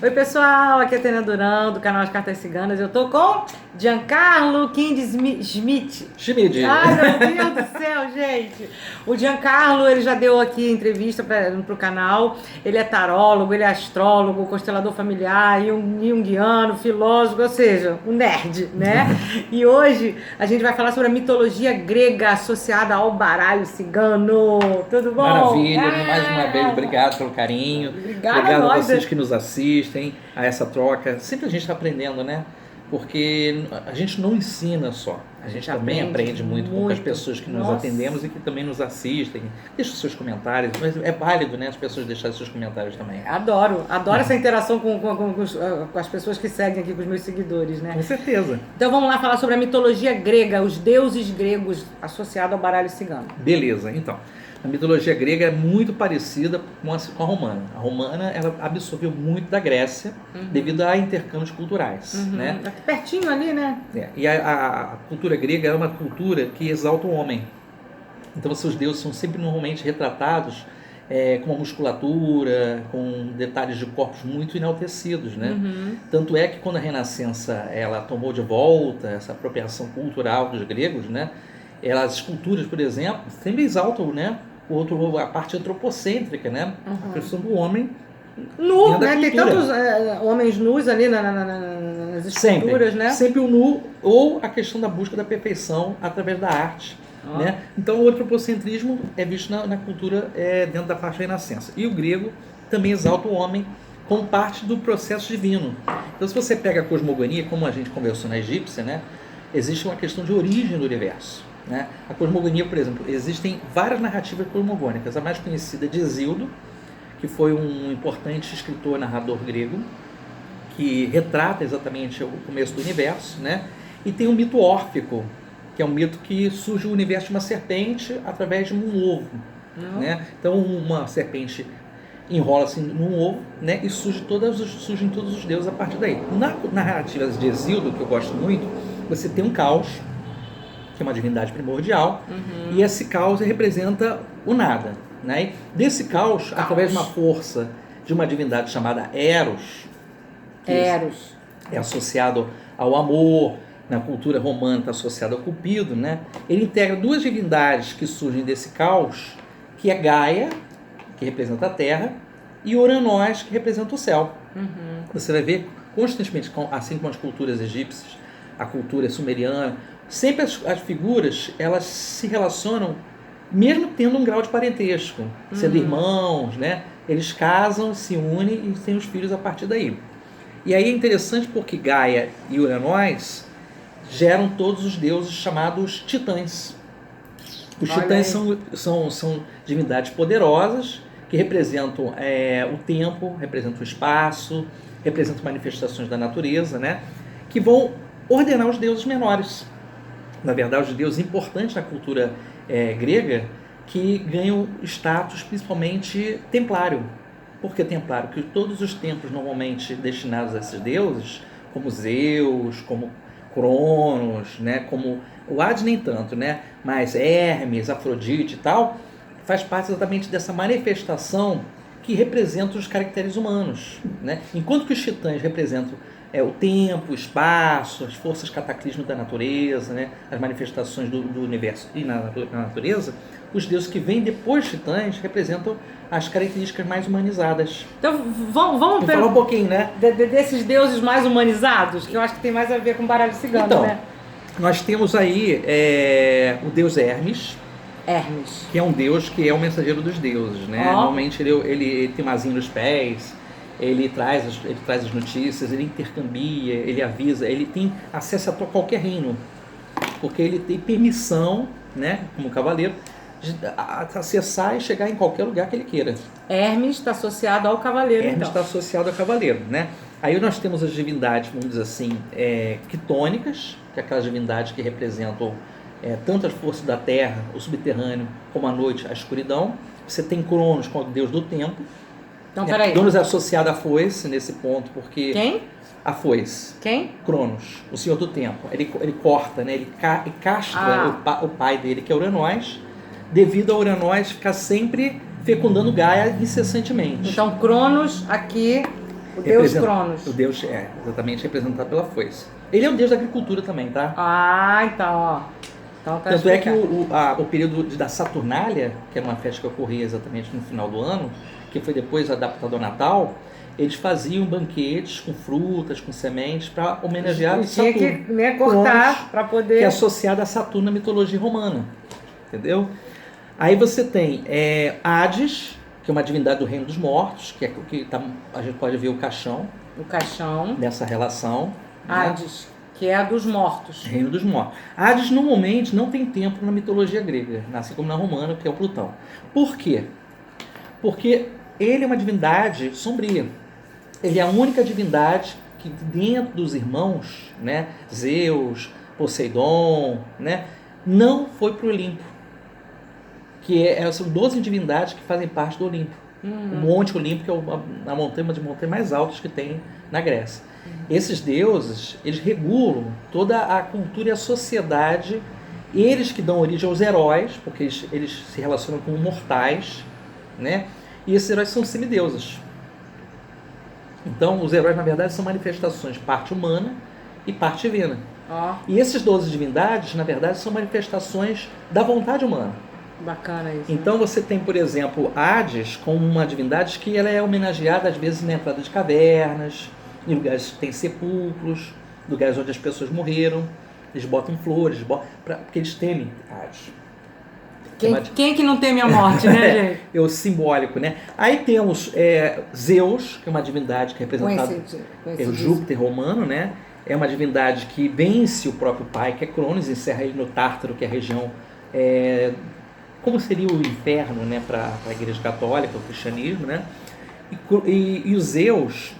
Oi pessoal, aqui é a Tânia Durão do canal As Cartas Ciganas. Eu tô com Giancarlo Schmidt. Ai meu Deus do céu, gente. O Giancarlo, ele já deu aqui entrevista pro canal. Ele é tarólogo, ele é astrólogo, constelador familiar, junguiano, filósofo, ou seja, um nerd, né? E hoje a gente vai falar sobre a mitologia grega associada ao baralho cigano. Tudo bom? Maravilha, mais uma vez, obrigado pelo carinho. Obrigado a vocês que nos assistem, a essa troca. Sempre a gente está aprendendo, né? Porque a gente não ensina só, a gente também aprende muito com as pessoas que nos atendemos e que também nos assistem. Deixa os seus comentários, mas é válido, né? As pessoas deixarem seus comentários também. Adoro essa interação com as pessoas que seguem aqui, com os meus seguidores, né? Com certeza. Então vamos lá falar sobre a mitologia grega, os deuses gregos associados ao baralho cigano. Beleza, então. A mitologia grega é muito parecida com a romana. A romana, ela absorveu muito da Grécia devido a intercâmbios culturais, né? Aqui pertinho ali, né? E a cultura grega é uma cultura que exalta o homem. Então, seus deuses são sempre normalmente retratados com uma musculatura, com detalhes de corpos muito enaltecidos, né? Tanto é que quando a Renascença ela tomou de volta essa apropriação cultural dos gregos, né? As esculturas, por exemplo, sempre exaltam, né? A parte antropocêntrica, né? A questão do homem nu, né? Tem tantos homens nus ali nas esculturas, sempre, né? Sempre o nu, ou a questão da busca da perfeição através da arte. Né? Então o antropocentrismo é visto na cultura dentro da parte da Renascença. E o grego também exalta o homem como parte do processo divino. Então se você pega a cosmogonia, como a gente conversou na egípcia, né? Existe uma questão de origem do universo. Né? A cosmogonia, por exemplo, existem várias narrativas cosmogônicas. A mais conhecida é de Hesíodo, que foi um importante escritor, narrador grego, que retrata exatamente o começo do universo, né? E tem o mito órfico, que é um mito que surge o universo de uma serpente através de um ovo. Né? Então uma serpente enrola-se num ovo, né? E surgem todos os deuses a partir daí. Na narrativa de Hesíodo, que eu gosto muito, você tem um caos, que é uma divindade primordial, e esse caos representa o nada. Né? E desse caos, através de uma força de uma divindade chamada Eros, que é associado ao amor, na cultura romana está associado ao Cupido, né? Ele integra duas divindades que surgem desse caos, que é Gaia, que representa a terra, e Uranós, que representa o céu. Você vai ver constantemente, assim como as culturas egípcias, a cultura sumeriana, sempre as figuras elas se relacionam mesmo tendo um grau de parentesco, sendo irmãos, né? Eles casam, se unem e têm os filhos a partir daí. E aí é interessante porque Gaia e Uranós geram todos os deuses chamados titãs. Os titãs são divindades poderosas que representam o tempo, representam o espaço, representam manifestações da natureza, né? Que vão ordenar os deuses menores. Na verdade, os deuses importantes na cultura grega que ganham status principalmente templário. Por que templário? Porque todos os templos normalmente destinados a esses deuses, como Zeus, como Cronos, né? Como o Hades nem tanto, né? Mas Hermes, Afrodite e tal, faz parte exatamente dessa manifestação que representa os caracteres humanos. Né? Enquanto que os titãs representam o tempo, o espaço, as forças cataclísmicas da natureza, né? As manifestações do universo e na natureza, os deuses que vêm depois dos titãs representam as características mais humanizadas. Então vamos falar um pouquinho, né? Desses deuses mais humanizados, que eu acho que tem mais a ver com baralho cigano, então, né? Nós temos aí o deus Hermes, que é um deus que é o mensageiro dos deuses, né? Normalmente ele tem uma asinha nos pés, ele traz as notícias, ele intercambia, ele avisa, ele tem acesso a qualquer reino, porque ele tem permissão, né, como cavaleiro, de acessar e chegar em qualquer lugar que ele queira. Hermes está associado ao cavaleiro, Hermes está associado ao cavaleiro, né? Aí nós temos as divindades, vamos dizer assim, quitônicas, que é aquelas divindades que representam tanto as forças da terra, o subterrâneo, como a noite, a escuridão. Você tem Cronos, como o deus do tempo. Então, peraí. Cronos é associado à foice nesse ponto, porque... Quem? A foice. Quem? Cronos, o senhor do tempo. Ele corta, né? Ele castra o pai dele, que é Uranós, devido a Uranós ficar sempre fecundando Gaia incessantemente. Então, Cronos aqui O deus Cronos. O deus é exatamente representado pela foice. Ele é o deus da agricultura também, tá? Ah, então, ó. Então, tá Tanto é que explicado. o período da Saturnália, que era uma festa que ocorria exatamente no final do ano, que foi depois adaptado ao Natal, eles faziam banquetes com frutas, com sementes, para homenagear Tinha Saturno. que, né, cortar para poder... Que é associado a Saturno na mitologia romana. Entendeu? Aí você tem Hades, que é uma divindade do reino dos mortos, que é o que a gente pode ver o caixão. O caixão. Nessa relação. Hades, né? Que é a dos mortos. Reino dos mortos. Hades normalmente não tem tempo na mitologia grega, assim como na romana, que é o Plutão. Por quê? Porque ele é uma divindade sombria. Ele é a única divindade que dentro dos irmãos, né, Zeus, Poseidon, né, não foi para o Olimpo. São 12 divindades que fazem parte do Olimpo. O Monte Olimpo, que é uma das montanhas mais altas que tem na Grécia. Esses deuses, eles regulam toda a cultura e a sociedade, eles que dão origem aos heróis, porque eles se relacionam com mortais, né? E esses heróis são semideuses. Então, os heróis, na verdade, são manifestações parte humana e parte divina. E esses 12 divindades, na verdade, são manifestações da vontade humana. Bacana isso. Então você tem, por exemplo, Hades como uma divindade que ela é homenageada às vezes na entrada de cavernas, em lugares que tem sepulcros, lugares onde as pessoas morreram. Eles botam flores, porque eles temem Hades. Quem que não teme a morte, né, gente? É o simbólico, né? Aí temos Zeus, que é uma divindade que é representada é o Júpiter romano, né? É uma divindade que vence o próprio pai, que é Cronos, encerra ele no Tártaro, que é a região... como seria o inferno, né, para a Igreja Católica, o cristianismo, né? E o Zeus,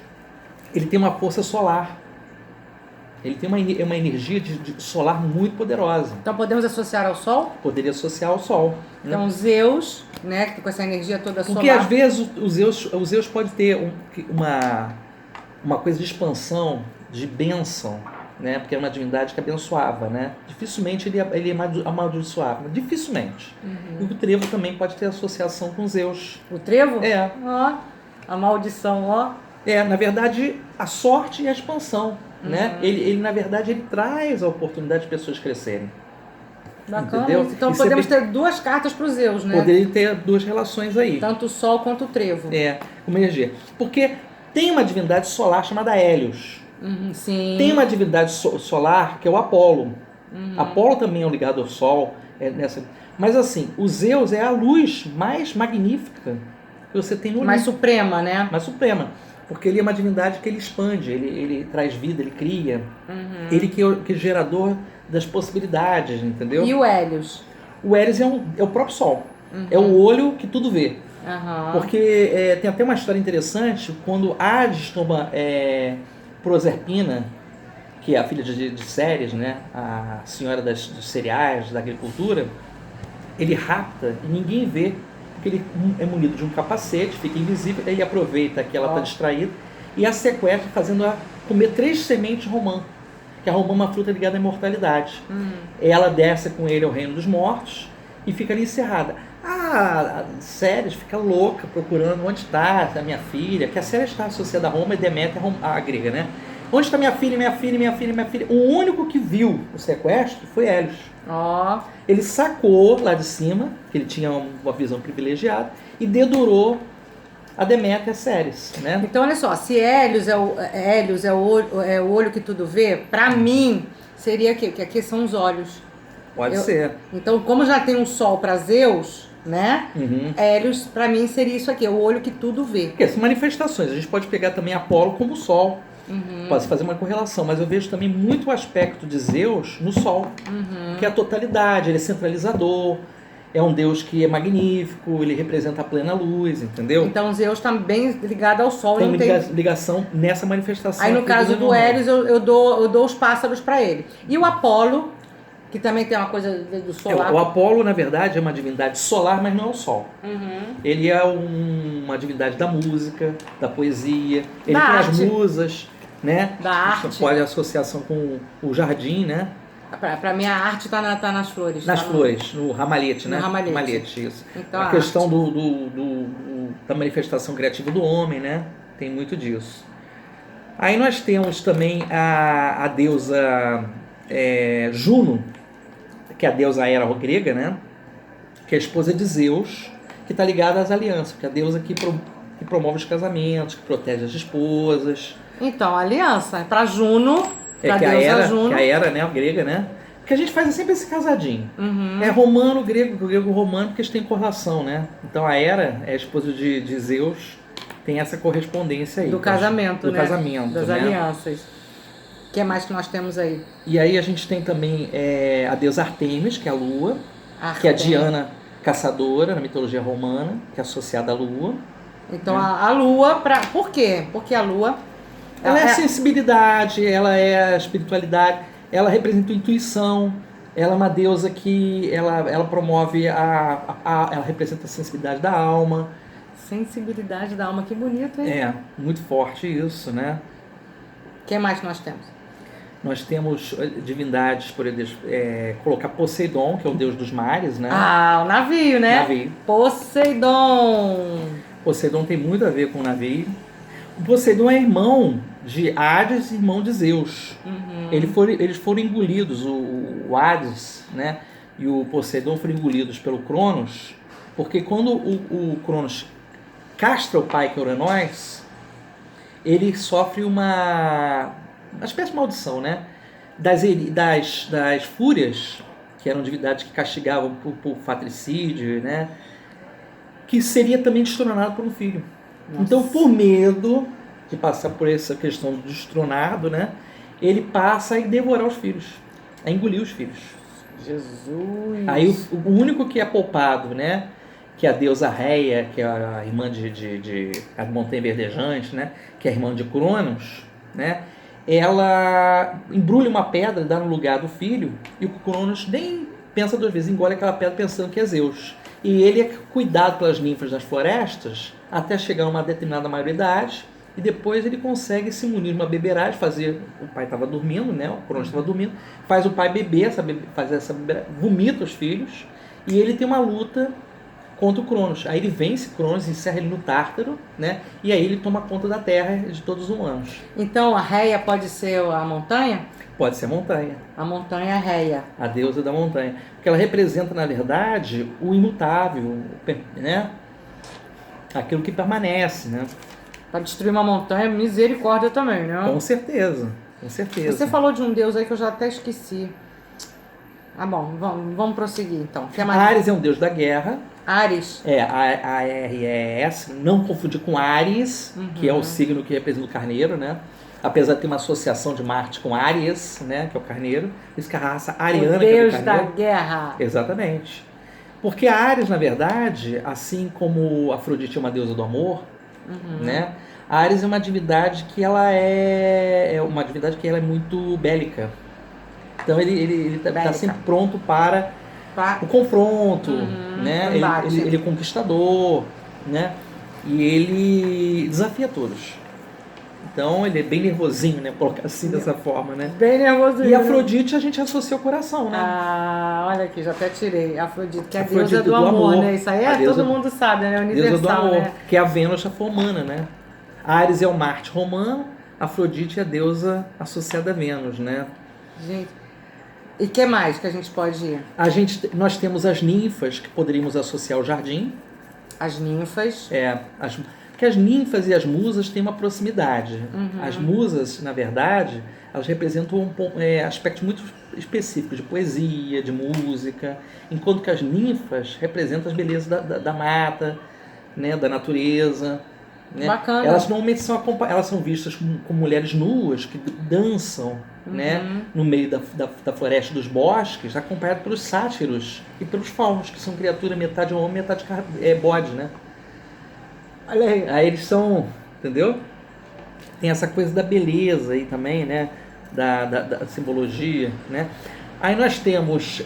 ele tem uma força solar. Ele tem uma energia de solar muito poderosa. Então podemos associar ao Sol? Poderia associar ao Sol. Então né? Zeus, né, com essa energia toda solar. Porque às vezes o Zeus pode ter uma coisa de expansão, de bênção, né? Porque é uma divindade que abençoava, né? Dificilmente ele amaldiçoava, dificilmente. E o trevo também pode ter associação com Zeus. O trevo? É. Ó, a maldição, ó. Na verdade, a sorte e a expansão, né? Ele, na verdade, ele traz a oportunidade de pessoas crescerem. Bacana. Entendeu? Então podemos ter duas cartas para os Zeus, né? Poderia ter duas relações aí. Tanto o Sol quanto o trevo. Como energia. Porque tem uma divindade solar chamada Hélios. Sim. Tem uma divindade solar que é o Apolo. Apolo também é ligado ao Sol. Mas assim, o Zeus é a luz mais magnífica que você tem no mundo. Mais suprema, né? Mais suprema. Porque ele é uma divindade que ele expande, ele traz vida, ele cria. Ele que é o gerador das possibilidades, entendeu? E o Hélios? O Hélios é o próprio Sol. É o olho que tudo vê. Porque tem até uma história interessante, quando Hades toma Proserpina, que é a filha de Ceres, né? A senhora dos cereais, da agricultura, ele rapta e ninguém vê, porque ele é munido de um capacete, fica invisível, ele aproveita que ela está distraída e a sequestra, fazendo-a comer 3 sementes de romã, que a romã é uma fruta ligada à imortalidade. Ela desce com ele ao reino dos mortos e fica ali encerrada. A Ceres fica louca procurando onde está a minha filha, que a Ceres está associada a Roma e Deméter a grega, né? Onde está minha filha, minha filha, minha filha, minha filha? O único que viu o sequestro foi Hélios. Ele sacou lá de cima, que ele tinha uma visão privilegiada, e dedurou a Deméter e a Ceres, né? Então, olha só, se Hélios é o olho que tudo vê, para mim, seria aqui, que aqui são os olhos. Pode ser. Então, como já tem um Sol para Zeus, né? Hélios, para mim, seria isso aqui, o olho que tudo vê. Porque são manifestações. A gente pode pegar também Apolo como o Sol. Pode fazer uma correlação, mas eu vejo também muito o aspecto de Zeus no Sol, que é a totalidade, ele é centralizador, é um deus que é magnífico, ele representa a plena luz, entendeu? Então Zeus está bem ligado ao Sol. Tem ligação nessa manifestação. Aí no caso do Hélios eu dou os pássaros para ele. E o Apolo, que também tem uma coisa do solar. O Apolo, na verdade, é uma divindade solar, mas não é o Sol. Ele é uma divindade da música, da poesia, ele tem as musas, né? Da arte. Pode associação com o jardim, né? Para mim a arte está nas flores. Nas flores, no ramalhete, né? No ramalhete, isso. Então, a questão da manifestação criativa do homem, né? Tem muito disso. Aí nós temos também a deusa Juno, que é a deusa Hera grega, né? Que é a esposa de Zeus, que está ligada às alianças, que é a deusa que promove os casamentos, que protege as esposas. Então, aliança. Para Juno, para Que a deusa Hera, Juno. que a Hera, né, a grega, né? Porque a gente faz sempre esse casadinho. Uhum. É romano, grego, romano, porque eles têm correlação, né? Então a Hera é a esposa de Zeus, tem essa correspondência aí. Do casamento, do né? casamento, Das né? alianças. O que mais que nós temos aí? E aí a gente tem também a deusa Artemis, que é a lua, que é a Artemis. Diana caçadora, na mitologia romana, que é associada à lua. Então a lua, por quê? Porque a lua... Ela é a sensibilidade, ela é a espiritualidade, ela representa a intuição, ela é uma deusa que ela promove ela representa a sensibilidade da alma. Sensibilidade da alma, que bonito, hein? É, muito forte isso, né? O que mais que nós temos? Nós temos divindades, por exemplo, colocar Poseidon, que é o deus dos mares, né? Ah, o navio, né? Navio. Poseidon. Poseidon tem muito a ver com o navio. O Poseidon é irmão de Hades e irmão de Zeus. Uhum. Eles foram engolidos, o Hades, né, e o Poseidon foram engolidos pelo Cronos, porque quando o Cronos castra o pai, que é Uranós, ele sofre uma espécie de maldição, né, das fúrias, que eram divindades que castigavam por fratricídio, né, que seria também destronado por um filho. Nossa. Então, por medo de passar por essa questão do destronado, né, ele passa a devorar os filhos, a engolir os filhos. Jesus! Aí o único que é poupado, né, que é a deusa Reia, que é a irmã de a montanha verdejante, né, que é a irmã de Cronos, né, ela embrulha uma pedra, dá no lugar do filho, e o Cronos nem pensa duas vezes, engole aquela pedra pensando que é Zeus. E ele é cuidado pelas ninfas das florestas até chegar a uma determinada maioridade, e depois ele consegue se munir de uma beberagem, o pai estava dormindo, né? O Cronos estava dormindo, faz o pai beber, fazer essa beberagem, vomita os filhos, e ele tem uma luta contra o Cronos. Aí ele vence Cronos, encerra ele no Tártaro, né? E aí ele toma conta da terra de todos os humanos. Então a Reia pode ser a montanha? Pode ser a montanha. A montanha é Reia. A deusa da montanha. Porque ela representa, na verdade, o imutável, né? Aquilo que permanece, né? Para destruir uma montanha, misericórdia também, né? Com certeza, com certeza. Você falou de um deus aí que eu já até esqueci. Ah, bom, vamos prosseguir então. Ares é um deus da guerra. Ares? A-R-E-S, não confundir com Áries, que é o signo que representa o carneiro, né? Apesar de ter uma associação de Marte com Áries, né, que é o carneiro, isso que é a raça ariana, o que é deus do carneiro. da guerra. Exatamente. Porque Áries, na verdade, assim como Afrodite é uma deusa do amor, né? Áries é uma divindade que ela é uma divindade que ela é muito bélica. Então ele está sempre pronto para o confronto, né? Ele é conquistador, né? E ele desafia todos. Então ele é bem nervosinho, né? Colocar assim dessa forma, né? Bem nervosinho. E Afrodite a gente associa ao coração, né? Ah, olha aqui, já até tirei. Afrodite, que é a deusa do amor, né? Isso aí todo mundo sabe, né? Universal, deusa do amor, né? que é a Vênus romana, né? Ares é o Marte romano, Afrodite é a deusa associada a Vênus, né? Gente, e o que mais que a gente pode ir? Nós temos as ninfas, que poderíamos associar ao jardim. As ninfas. Porque as ninfas e as musas têm uma proximidade. As musas, na verdade, elas representam aspectos muito específicos de poesia, de música, enquanto que as ninfas representam as belezas da mata, né, da natureza. Né? Bacana. Elas normalmente elas são vistas como mulheres nuas que dançam, né, no meio da floresta, dos bosques, acompanhado pelos sátiros e pelos faunos, que são criaturas metade homem, metade bode, né? Olha aí eles são, entendeu? Tem essa coisa da beleza aí também, né? Da simbologia, né? Aí nós temos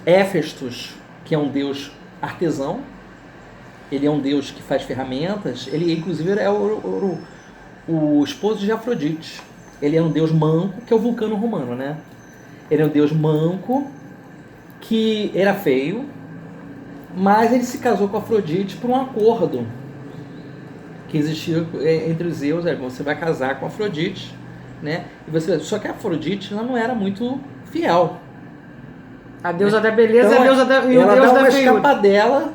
Éfestos, que é um deus artesão. Ele é um deus que faz ferramentas. Ele, inclusive, é o esposo de Afrodite. Ele é um deus manco, que é o Vulcano romano, né? Ele é um deus manco, que era feio, mas ele se casou com Afrodite por um acordo que existia entre os Zeus. Você vai casar com Afrodite, né? Só que a Afrodite ela não era muito fiel. A deusa da beleza Então, e o ela deus dá da uma feiura. escapadela,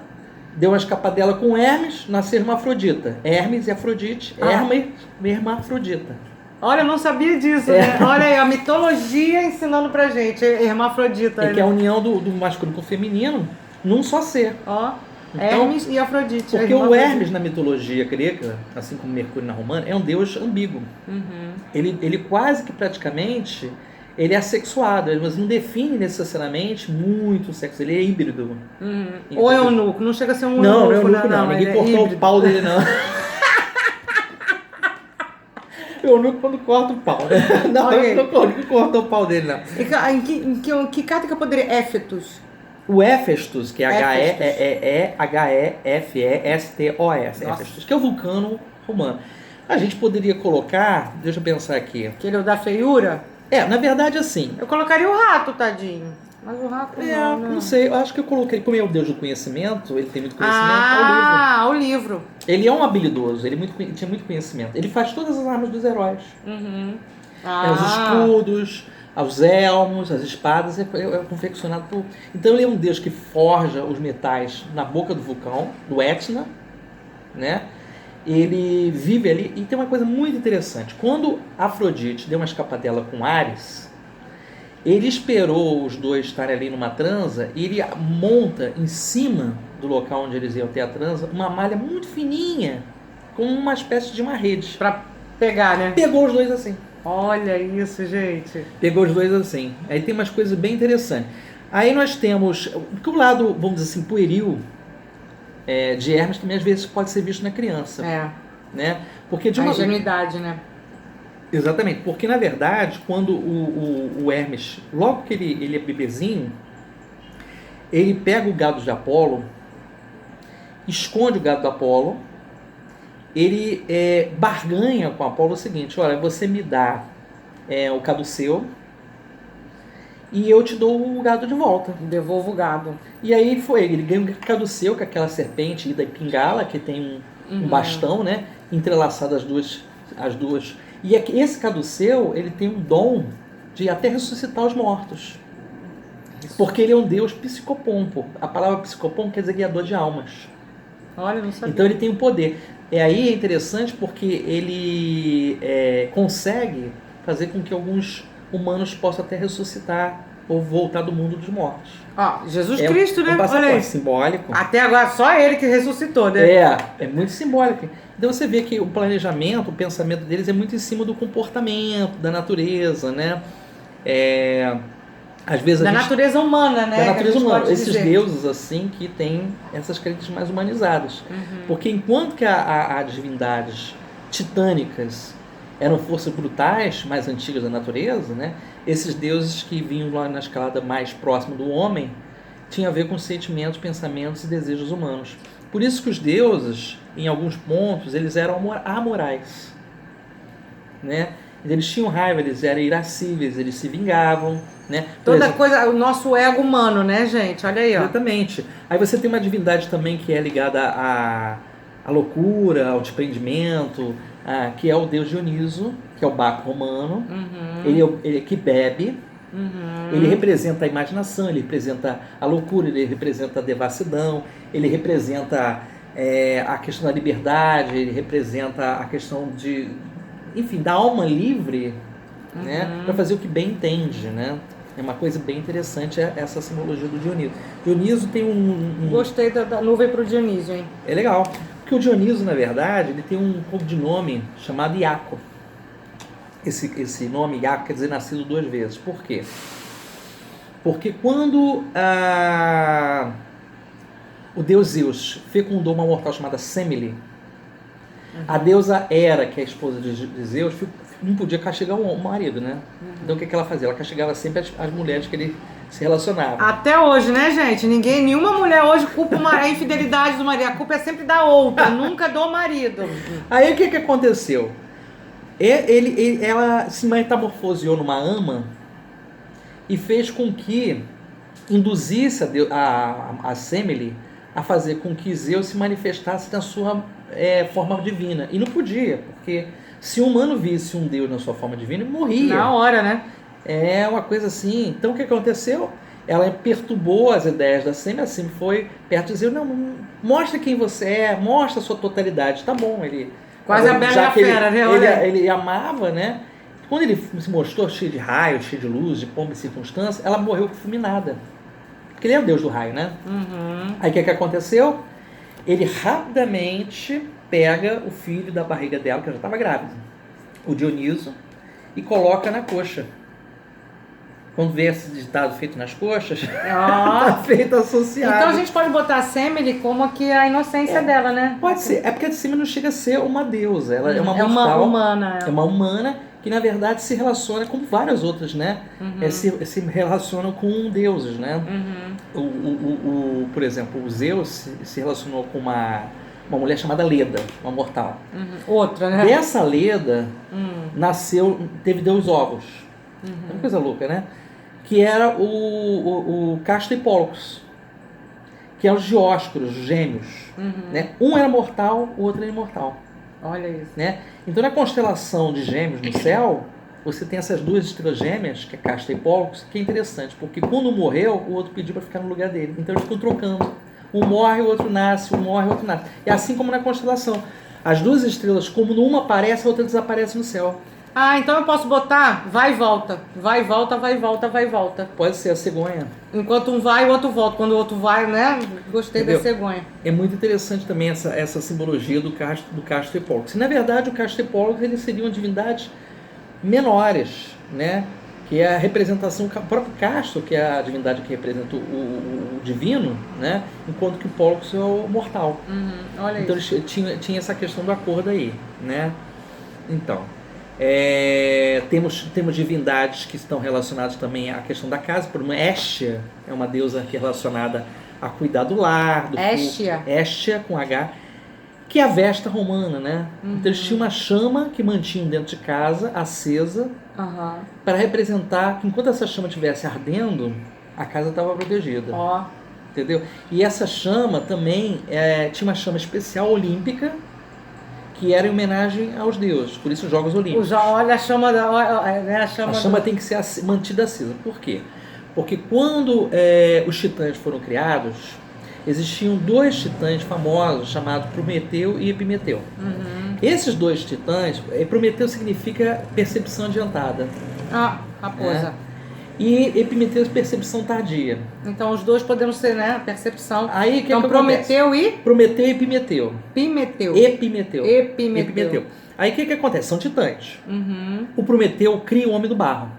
deu uma escapadela com Hermes, nasceu Hermafrodita. Hermes e Afrodite, Hermes e Hermafrodita. Olha, eu não sabia disso, né? Olha aí, a mitologia ensinando pra gente, hermafrodita. É que é a união do masculino com o feminino num só ser. Ó, Então, Hermes e Afrodite. Porque o Hermes na mitologia grega, assim como Mercúrio na romana, é um deus ambíguo. Uhum. Ele quase que praticamente ele é assexuado, mas não define necessariamente muito o sexo, ele é híbrido. Uhum. Ou é eunuco, não chega a ser um não, eunuco, não é eunuco não, ninguém cortou o pau dele não. O eunuco quando corta o pau, né? Não, Okay. não cortou o pau dele não. Em que carta que eu poderia... Éfetos. O Éfestos, que é H-E-F-E-S-T-O-S, Éfestos, que é o vulcano romano. A gente poderia colocar, deixa eu pensar aqui. Aquele da feiura? Na verdade, assim. Eu colocaria o rato, tadinho. Mas o rato não, né? Não sei, eu acho que eu coloquei, como é o deus do conhecimento, ele tem muito conhecimento, o livro. Ele é um habilidoso, ele tinha muito conhecimento. Ele faz todas as armas dos heróis. Uhum. Os escudos, os elmos, as espadas, é confeccionado por... Então ele é um deus que forja os metais na boca do vulcão, do Etna, né? Ele vive ali, e tem uma coisa muito interessante. Quando Afrodite deu uma escapadela com Ares, ele esperou os dois estarem ali numa transa e ele monta em cima do local onde eles iam ter a transa uma malha muito fininha, com uma espécie de uma rede. Pra pegar, né? Pegou os dois assim. Olha isso, gente. Pegou os dois assim. Aí tem umas coisas bem interessantes. Aí nós temos... Porque o lado, vamos dizer assim, pueril de Hermes também às vezes pode ser visto na criança. Né? Porque de a uma ingenuidade, né? Exatamente, porque na verdade, quando o Hermes, logo que ele é bebezinho, ele pega o gado de Apolo, esconde o gado de Apolo, ele barganha com Apolo o seguinte: olha, você me dá o caduceu e eu te dou o gado de volta. Devolvo o gado. E aí ele ganha o caduceu, que é aquela serpente ida e pingala, que tem um bastão, né, entrelaçado as duas. E esse caduceu, ele tem um dom de até ressuscitar os mortos. Porque ele é um deus psicopompo. A palavra psicopompo quer dizer guiador de almas. Olha, não sabia. Então ele tem um poder. Aí é interessante porque ele consegue fazer com que alguns humanos possam até ressuscitar ou voltar do mundo dos mortos. Jesus Cristo, né? Olha aí. Simbólico. Até agora, só ele que ressuscitou, né? É muito simbólico. Então você vê que o planejamento, o pensamento deles é muito em cima do comportamento, da natureza, né? Às vezes da natureza humana, né? Da natureza humana. Esses dizer. deuses, assim, que têm essas características mais humanizadas. Porque enquanto que as divindades titânicas eram forças brutais, mais antigas da natureza, né? Esses deuses que vinham lá na escalada mais próxima do homem tinham a ver com sentimentos, pensamentos e desejos humanos. Por isso que os deuses, em alguns pontos, eles eram amorais, né? Eles tinham raiva, eles eram irascíveis, eles se vingavam, né? Toda coisa, o nosso ego humano, né, gente? Olha aí, ó. Exatamente. Aí você tem uma divindade também que é ligada à loucura, ao desprendimento, que é o deus Dioniso, que é o Baco romano. Ele que bebe. Ele representa a imaginação, ele representa a loucura, ele representa a devassidão, ele representa a questão da liberdade, ele representa a questão da alma livre, né, para fazer o que bem entende, né? É uma coisa bem interessante essa simbologia do Dioniso. Dioniso tem Gostei da nuvem pro Dionísio, hein? É legal, porque o Dioniso, na verdade, ele tem um codinome chamado Iaco. Esse nome Iaco quer dizer nascido duas vezes. Por quê? Porque quando o deus Zeus fecundou uma mortal chamada Semele, a deusa Hera, que é a esposa de Zeus, não podia castigar o marido, né? Então o que ela fazia? Ela castigava sempre as mulheres que ele se relacionava. Até hoje, né, gente? Nenhuma mulher hoje culpa a infidelidade do marido. A culpa é sempre da outra, nunca do marido. Aí o que aconteceu? Ela se metamorfoseou numa ama e fez com que induzisse a Semele a fazer com que Zeus se manifestasse na sua forma divina. E não podia, porque se um humano visse um deus na sua forma divina, ele morria. Na hora, né? É uma coisa assim. Então o que aconteceu? Ela perturbou as ideias da Semi, a Semi foi perto de Zeus, não, mostra quem você é, mostra a sua totalidade. Tá bom, ele... Quase a Bela e a Fera, né? Ele amava, né? Quando ele se mostrou cheio de raio, cheio de luz, de pomba e circunstância, ela morreu fulminada. Porque ele é o deus do raio, né? Uhum. Aí o que aconteceu? Ele rapidamente pega o filho da barriga dela, que já estava grávida, o Dioniso, e coloca na coxa. Quando vê esse ditado feito nas coxas, tá feito associado. Então a gente pode botar a Semele como que a inocência dela, né? Pode ser. É porque a Semele não chega a ser uma deusa. Ela é uma mortal. Uma humana. É uma humana que, na verdade, se relaciona com várias outras, né? Se relacionam com deuses, né? Por exemplo, o Zeus se relacionou com uma mulher chamada Leda, uma mortal. Outra, né? Dessa Leda teve Deus ovos. É uma coisa louca, né? Que era o Castor e Pólux, que eram os Dióscuros, os gêmeos. Né? Um era mortal, o outro era imortal. Olha isso. Né? Então, na constelação de gêmeos no céu, você tem essas duas estrelas gêmeas, que é Castor e Pólux, que é interessante, porque quando um morreu, o outro pediu para ficar no lugar dele. Então, eles ficam trocando. Um morre, o outro nasce, um morre, o outro nasce. É assim como na constelação. As duas estrelas, como uma aparece, a outra desaparece no céu. Ah, então eu posso botar vai e volta. Vai e volta, vai e volta, vai e volta. Pode ser a cegonha. Enquanto um vai, o outro volta. Quando o outro vai, né? Gostei da cegonha. É muito interessante também essa simbologia do Castor e Pólux. Na verdade, o Castor e Pólux eles seriam divindades menores, né? Que é a representação, o próprio Castor, que é a divindade que representa o divino, né? Enquanto que o Pólux é o mortal. Olha então isso. Eles tinha essa questão do acordo aí, né? Então... temos divindades que estão relacionadas também à questão da casa. Por exemplo, Hestia é uma deusa que é relacionada a cuidar do lar, do Hestia. Hestia com H, que é a Vesta romana, né? Então eles tinham uma chama que mantinham dentro de casa, acesa, para representar que enquanto essa chama estivesse ardendo, a casa estava protegida. Entendeu? E essa chama também tinha uma chama especial olímpica, que era em homenagem aos deuses, por isso os Jogos Olímpicos. Olha a chama a chama tem que ser mantida acesa. Por quê? Porque quando os titãs foram criados, existiam dois titãs famosos chamados Prometeu e Epimeteu. Esses dois titãs, Prometeu significa percepção adiantada. Raposa. E Epimeteu é percepção tardia. Então os dois podemos ser, né? Percepção. Aí, então Prometeu e? Prometeu e Epimeteu. Epimeteu. Aí o que acontece? São titãs. O Prometeu cria o homem do barro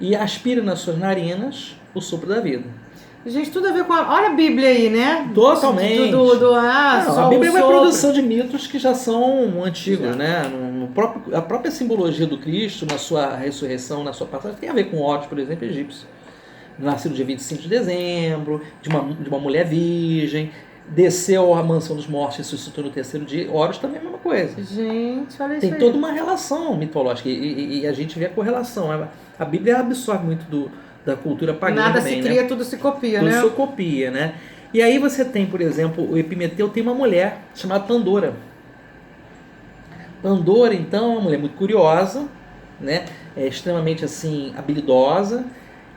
e aspira nas suas narinas o sopro da vida. Gente, tudo a ver com olha a Bíblia aí, né? Totalmente. A Bíblia é uma produção de mitos que já são antigos, né? A própria simbologia do Cristo, na sua ressurreição, na sua passagem, tem a ver com Horus, por exemplo, egípcio. Nasceu no dia 25 de dezembro, de uma mulher virgem, desceu à mansão dos mortos e ressuscitou no terceiro dia. Horus também é a mesma coisa. Gente, olha isso. Tem toda uma relação mitológica e a gente vê a correlação. A Bíblia absorve muito da cultura pagã. Nada também, se cria, né? tudo se copia, tudo né? se copia, né? E aí você tem, por exemplo, o Epimeteu tem uma mulher chamada Pandora. Pandora, então, é uma mulher muito curiosa, né? É extremamente assim habilidosa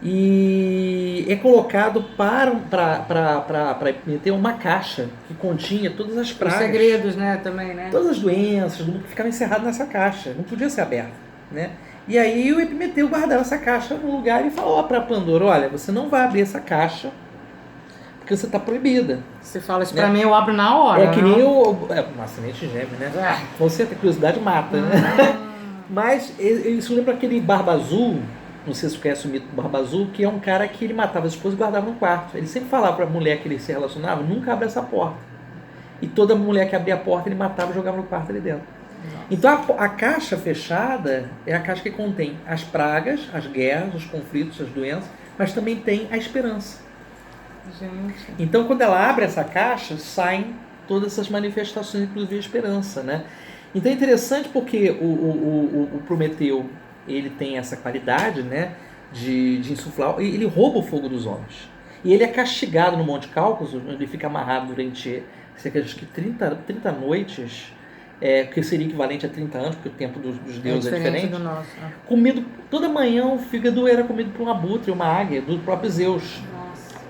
e é colocado para Epimeteu uma caixa que continha todas as pragas. Os segredos, né? Também, né? Todas as doenças do mundo que ficavam encerradas nessa caixa, não podia ser aberta, né? E aí o Epimeteu guardava essa caixa no lugar e falou para Pandora, olha, você não vai abrir essa caixa porque você está proibida. Você fala isso, né? Para mim, eu abro na hora. É que nem o ascendente gêmeo, né? Você tem curiosidade, mata, né? Mas isso lembra aquele Barba Azul, não sei se você conhece o mito do Barba Azul, que é um cara que ele matava as esposas e guardava no quarto. Ele sempre falava para a mulher que ele se relacionava, nunca abre essa porta. E toda mulher que abria a porta, ele matava e jogava no quarto ali dentro. Nossa. Então a caixa fechada é a caixa que contém as pragas, as guerras, os conflitos, as doenças, mas também tem a esperança. Gente. Então quando ela abre essa caixa, saem todas essas manifestações, inclusive a esperança, né? Então é interessante porque o Prometeu, ele tem essa qualidade, né, de insuflar, ele rouba o fogo dos homens. E ele é castigado no Monte Cáucaso, onde ele fica amarrado durante cerca de 30 noites, que seria equivalente a 30 anos, porque o tempo dos deuses é diferente. do nosso. Comido toda manhã, o fígado era comido por um abutre, uma águia, do próprio Zeus. Nossa.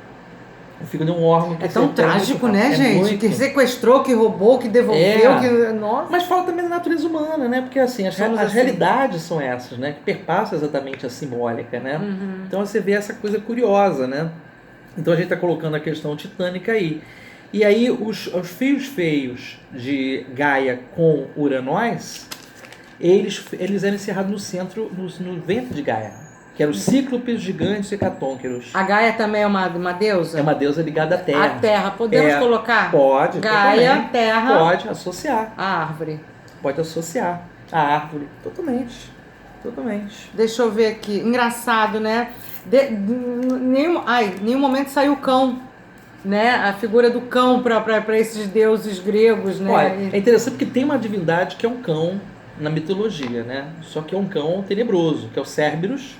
O fígado é um órgão que É tão trágico, né, é gente? muito. Que sequestrou, que roubou, que devolveu, que... Nossa. Mas fala também da natureza humana, né? Porque assim, as Somos assim. realidades são essas, né? Que perpassam exatamente a simbólica, né? Uhum. Então você vê essa coisa curiosa, né? Então a gente está colocando a questão titânica aí. E aí os fios feios de Gaia com Uranós, eles eram encerrados no centro, no ventre de Gaia, que eram os cíclopes, gigantes e catônqueros. A Gaia também é uma deusa? É uma deusa ligada à Terra. A Terra. Podemos colocar? Pode. Gaia, totalmente. Terra. Pode associar. A árvore. Pode associar a árvore. Totalmente. Deixa eu ver aqui. Engraçado, né? Nenhum momento saiu o cão, né? A figura do cão para esses deuses gregos, né? Olha, é interessante porque tem uma divindade que é um cão na mitologia, né? Só que é um cão tenebroso, que é o Cerberus,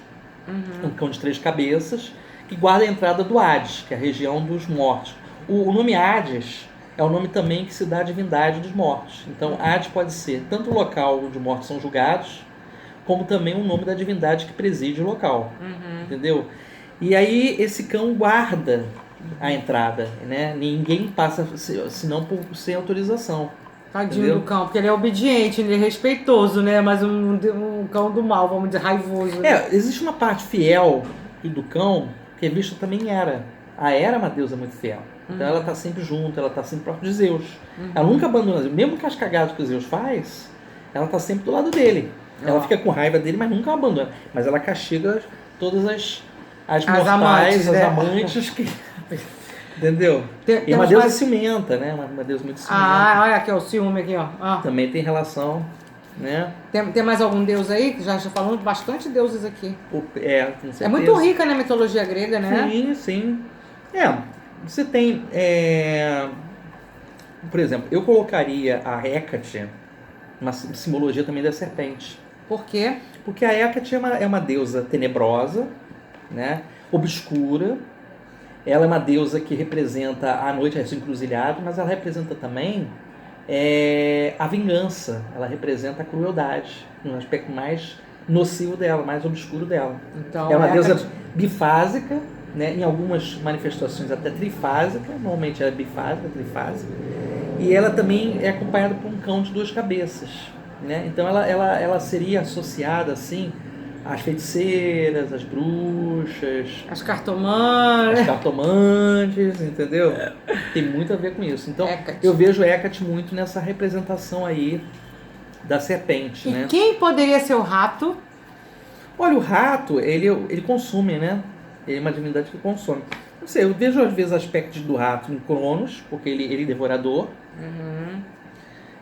um cão de 3 cabeças, que guarda a entrada do Hades, que é a região dos mortos. O nome Hades é o nome também que se dá à divindade dos mortos. Então, Hades pode ser tanto o local onde os mortos são julgados, como também o nome da divindade que preside o local. Entendeu? E aí esse cão guarda a entrada, né? Ninguém passa senão sem autorização. Tadinho Entendeu? do cão, porque ele é obediente, ele é respeitoso, né? Mas um cão do mal, vamos dizer, raivoso. Né? Existe uma parte fiel do cão que a vista também era. A Hera é uma deusa muito fiel. Então ela está sempre junto, ela está sempre próximo de Zeus. Ela nunca abandona Zeus. Mesmo que as cagadas que o Zeus faz, ela está sempre do lado dele. Ela fica com raiva dele, mas nunca abandona. Mas ela castiga todas as mortais, as amantes que... Entendeu? E uma deusa ciumenta, né? Uma deusa muito ciumenta. Ah, olha aqui, ó, o ciúme aqui, ó. Também tem relação, né? Tem mais algum deus aí? Já falamos bastante deuses aqui. Com certeza. É muito rica, né, a mitologia grega, né? Sim. Você tem... Por exemplo, eu colocaria a Hécate, uma simbologia também da serpente. Por quê? Porque a Hécate é uma deusa tenebrosa, né? Obscura. Ela é uma deusa que representa a noite, essa encruzilhada, mas ela representa também a vingança. Ela representa a crueldade, no aspecto mais nocivo dela, mais obscuro dela. Então, é uma deusa bifásica, né? Em algumas manifestações até trifásica, normalmente é bifásica, trifásica. E ela também é acompanhada por um cão de 2 cabeças. Né? Então ela seria associada assim às feiticeiras, às bruxas, as cartomantes, entendeu? Tem muito a ver com isso. Então Hécate. eu vejo Hécate muito nessa representação aí da serpente. E né? quem poderia ser o rato? Olha, o rato, ele consome, né? Ele é uma divindade que consome. Não sei, eu vejo às vezes aspectos do rato em Cronos, porque ele é devorador.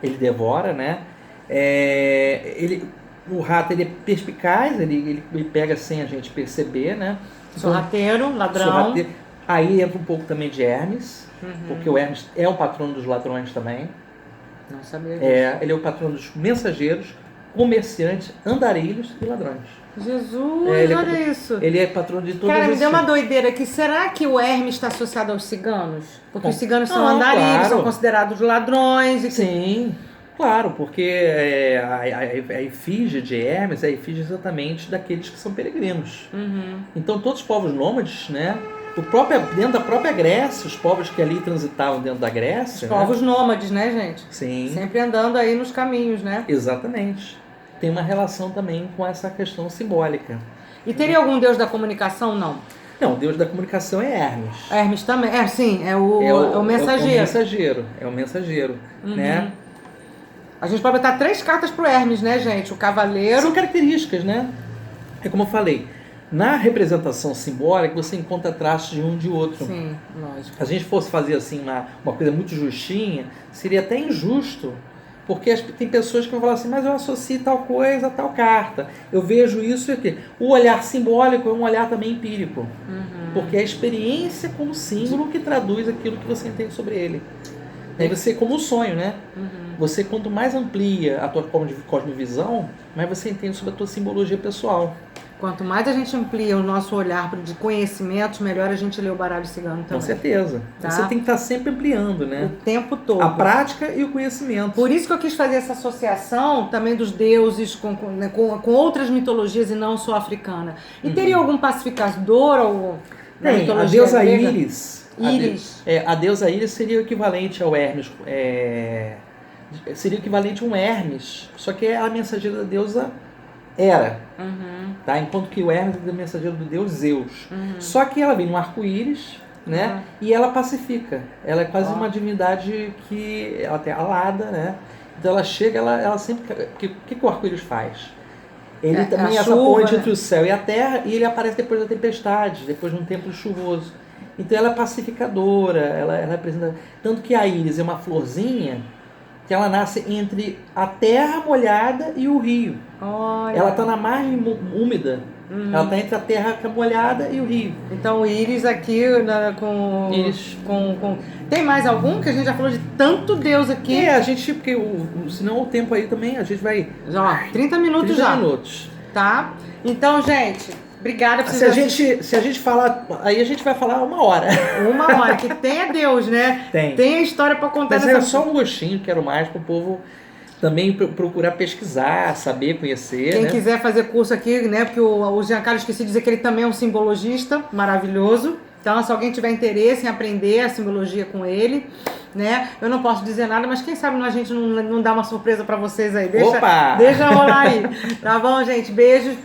Ele devora, né? O rato ele é perspicaz, ele pega sem a gente perceber, né? Sorrateiro, ladrão. Aí entra um pouco também de Hermes, porque o Hermes é o patrono dos ladrões também. Não sabia disso. Ele é o patrono dos mensageiros, comerciantes, andarilhos e ladrões. Jesus, olha isso. Ele é patrono de todos. Cara, me deu uma doideira aqui. Será que o Hermes está associado aos ciganos? Porque os ciganos são andarilhos, claro. são considerados ladrões. Sim, claro, porque a efígie de Hermes é a efígie exatamente daqueles que são peregrinos. Então todos os povos nômades, né? Dentro da própria Grécia, os povos que ali transitavam dentro da Grécia... Os povos nômades, né, gente? Sim. Sempre andando aí nos caminhos, né? Exatamente. Tem uma relação também com essa questão simbólica. E teria algum deus da comunicação? Não. Não, o deus da comunicação é Hermes. Hermes também? Sim, é o mensageiro. É o mensageiro, né? A gente pode botar 3 cartas pro Hermes, né, gente? O cavaleiro... São características, né? É como eu falei, na representação simbólica você encontra traços de um de outro. Sim, lógico. Se a gente fosse fazer assim uma coisa muito justinha, seria até injusto, porque tem pessoas que vão falar assim, mas eu associo tal coisa a tal carta. Eu vejo isso e aqui. O olhar simbólico é um olhar também empírico, porque é a experiência como símbolo que traduz aquilo que você entende sobre ele. Aí você, como um sonho, né? Você, quanto mais amplia a tua cosmovisão, mais você entende sobre a tua simbologia pessoal. Quanto mais a gente amplia o nosso olhar de conhecimentos, melhor a gente lê o baralho cigano também. Com certeza. Tá? Você tem que estar sempre ampliando, né? O tempo todo. A prática e o conhecimento. Por isso que eu quis fazer essa associação também dos deuses com outras mitologias e não só africana. E teria algum pacificador ou na Tem, a mitologia deusa grega? Íris. Íris. A deusa Íris seria o equivalente ao Hermes. Seria o equivalente a um Hermes, só que a mensageira da deusa Hera. Tá? Enquanto que o Hermes é o mensageiro do deus Zeus. Só que ela vem no arco-íris, né? E ela pacifica. Ela é quase uma divindade que ela tem alada, né? Então ela chega, ela sempre... O que o arco-íris faz? Ele também é essa ponte entre o céu e a terra, e ele aparece depois da tempestade, depois de um tempo chuvoso. Então ela é pacificadora, ela representa... Tanto que a íris é uma florzinha que ela nasce entre a terra molhada e o rio. Olha. Ela está na margem úmida. Ela está entre a terra molhada e o rio. Então o íris aqui com... Íris. Tem mais algum? Que a gente já falou de tanto deus aqui. A gente... Porque senão o tempo aí também, a gente vai... Já, 30 minutos 30 já. minutos. Tá? Então, gente, obrigada por Se a gente falar... Aí a gente vai falar 1 hora. 1 hora, que tem Deus, né? Tem a história pra contar. Mas é só um gostinho, quero mais para o povo também procurar pesquisar, saber, conhecer. Quem né? quiser fazer curso aqui, né? Porque o Giancarlo, esqueci de dizer que ele também é um simbologista maravilhoso. Então, se alguém tiver interesse em aprender a simbologia com ele, né? Eu não posso dizer nada, mas quem sabe a gente não dá uma surpresa pra vocês aí. Deixa rolar aí. Tá bom, gente? Beijo.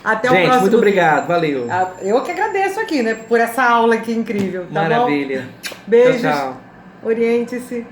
Até o próximo. Gente, muito obrigado. Valeu. Eu que agradeço aqui, né? Por essa aula aqui incrível. Tá Maravilha. bom? Beijos. Tchau, tchau. Oriente-se.